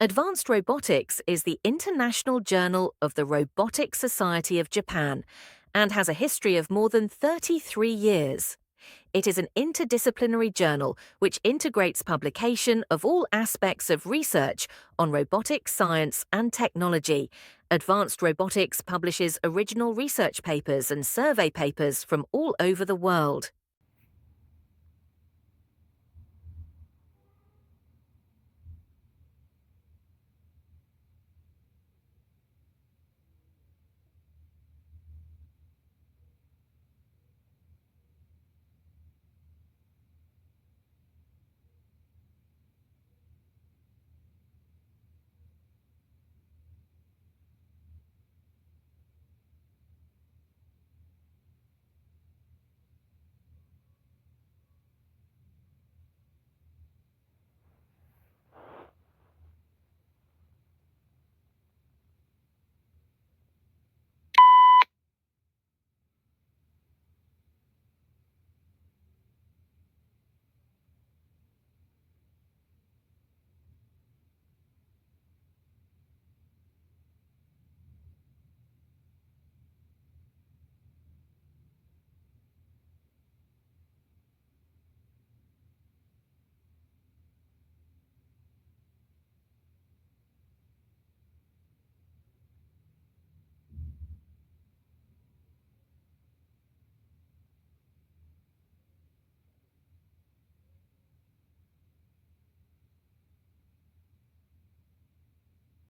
Advanced Robotics is the international journal of the Robotic Society of Japan and has a history of more than 33 years. It is an interdisciplinary journal which integrates publication of all aspects of research on robotics, science, and technology. Advanced Robotics publishes original research papers and survey papers from all over the world.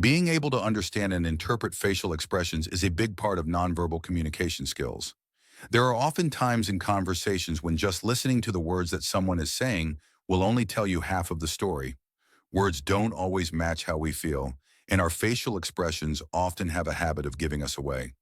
Being able to understand and interpret facial expressions is a big part of nonverbal communication skills. There are often times in conversations when just listening to the words that someone is saying will only tell you half of the story. Words don't always match how we feel, and our facial expressions often have a habit of giving us away.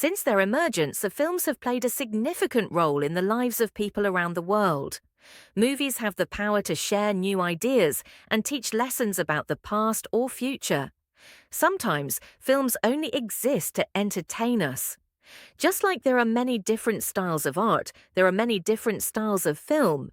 Since their emergence, the films have played a significant role in the lives of people around the world. Movies have the power to share new ideas and teach lessons about the past or future. Sometimes, films only exist to entertain us. Just like there are many different styles of art, there are many different styles of film.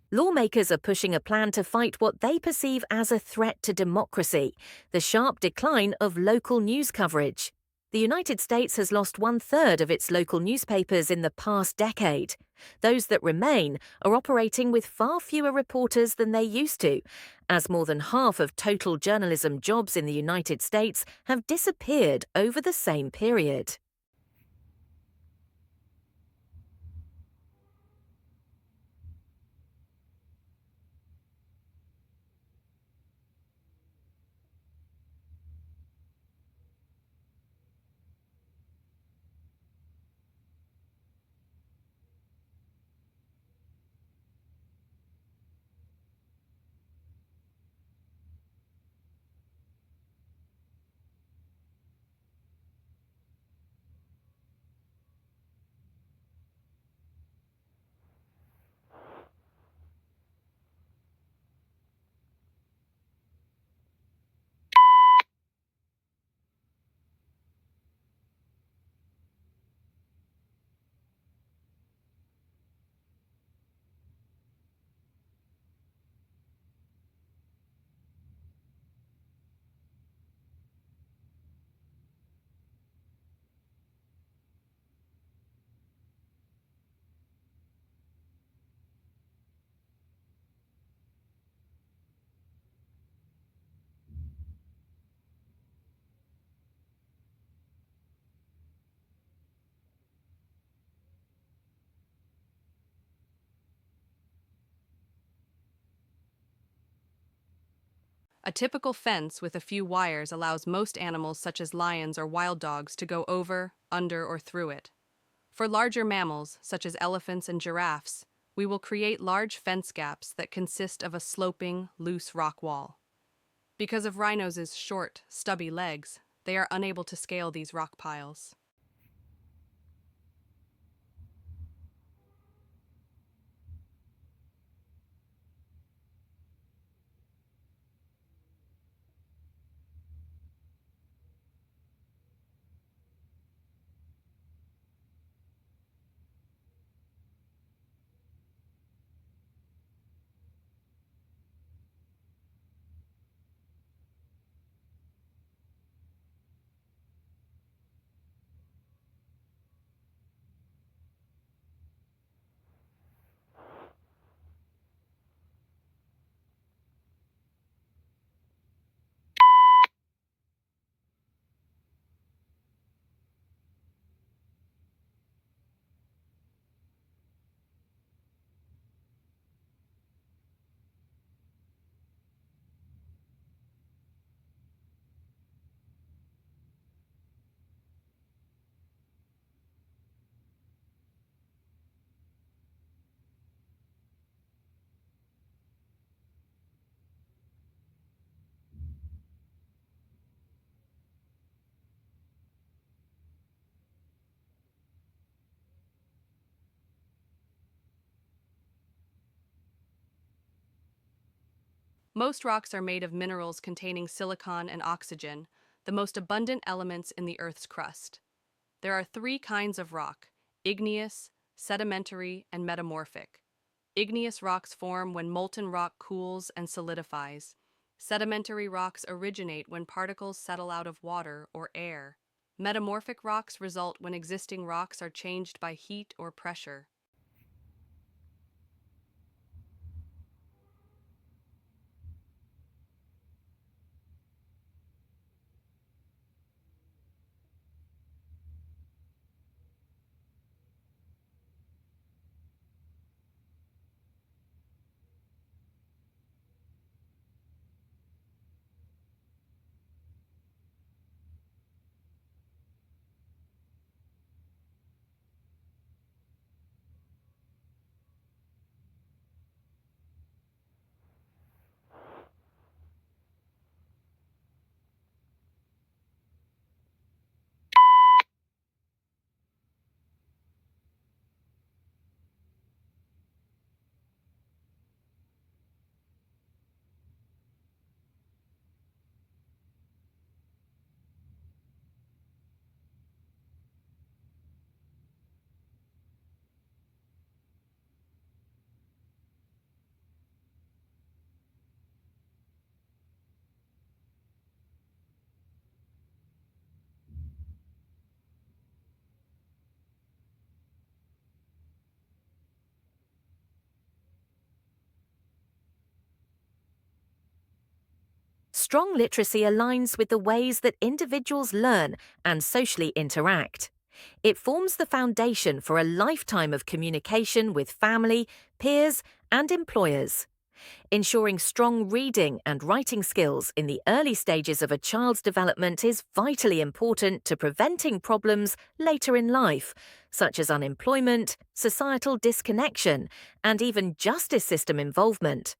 Lawmakers are pushing a plan to fight what they perceive as a threat to democracy, the sharp decline of local news coverage. The United States has lost 1/3 of its local newspapers in the past decade. Those that remain are operating with far fewer reporters than they used to, as more than half of total journalism jobs in the United States have disappeared over the same period. A typical fence with a few wires allows most animals such as lions or wild dogs to go over, under, or through it. For larger mammals, such as elephants and giraffes, we will create large fence gaps that consist of a sloping, loose rock wall. Because of rhinos' short, stubby legs, they are unable to scale these rock piles. Most rocks are made of minerals containing silicon and oxygen, the most abundant elements in the Earth's crust. There are three kinds of rock: igneous, sedimentary, and metamorphic. Igneous rocks form when molten rock cools and solidifies. Sedimentary rocks originate when particles settle out of water or air. Metamorphic rocks result when existing rocks are changed by heat or pressure. Strong literacy aligns with the ways that individuals learn and socially interact. It forms the foundation for a lifetime of communication with family, peers, and employers. Ensuring strong reading and writing skills in the early stages of a child's development is vitally important to preventing problems later in life, such as unemployment, societal disconnection, and even justice system involvement.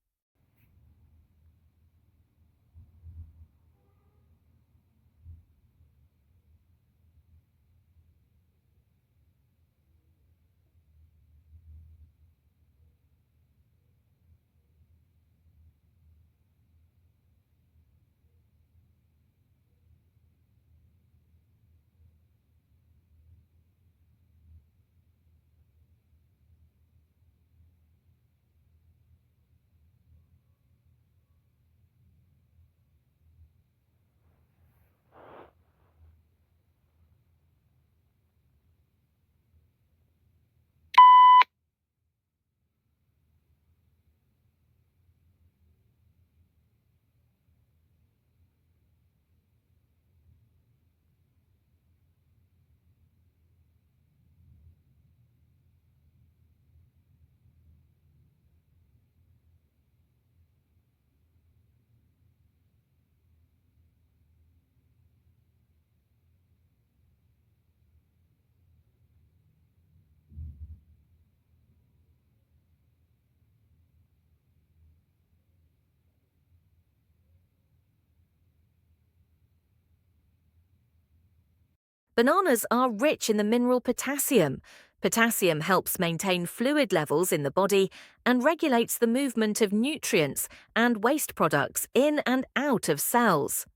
Bananas are rich in the mineral potassium. Potassium helps maintain fluid levels in the body and regulates the movement of nutrients and waste products in and out of cells.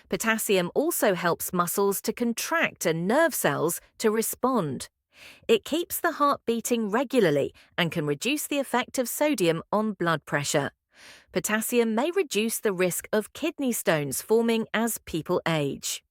Potassium also helps muscles to contract and nerve cells to respond. It keeps the heart beating regularly and can reduce the effect of sodium on blood pressure. Potassium may reduce the risk of kidney stones forming as people age.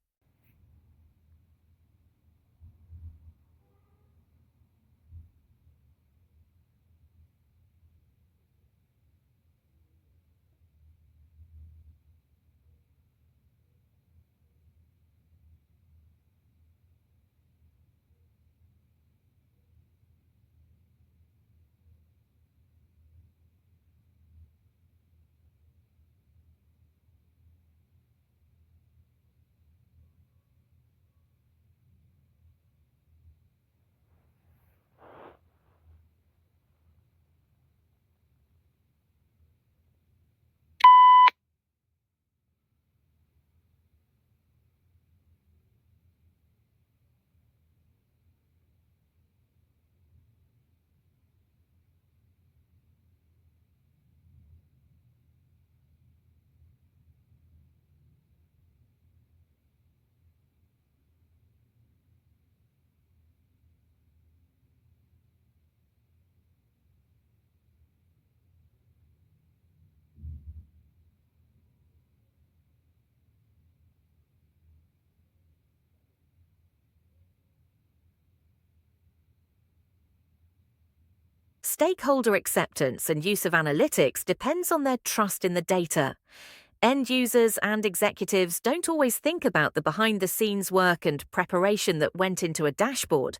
Stakeholder acceptance and use of analytics depends on their trust in the data. End users and executives don't always think about the behind-the-scenes work and preparation that went into a dashboard,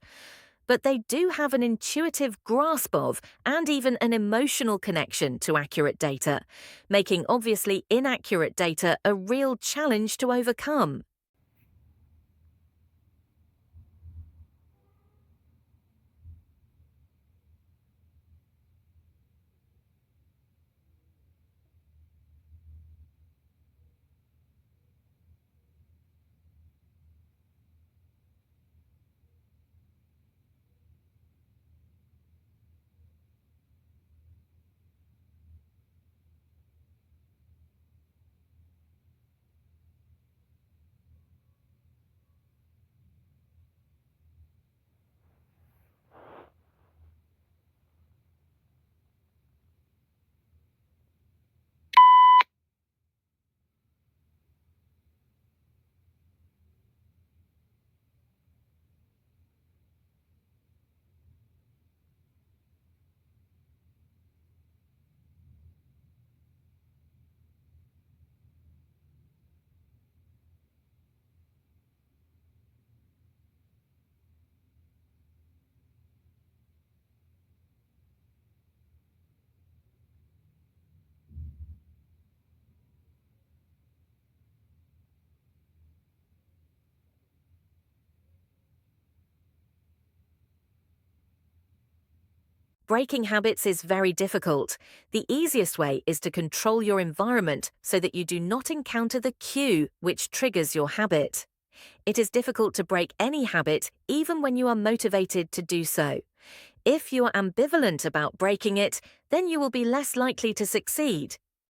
but they do have an intuitive grasp of and even an emotional connection to accurate data, making obviously inaccurate data a real challenge to overcome. Breaking habits is very difficult. The easiest way is to control your environment so that you do not encounter the cue which triggers your habit. It is difficult to break any habit even when you are motivated to do so. If you are ambivalent about breaking it, then you will be less likely to succeed.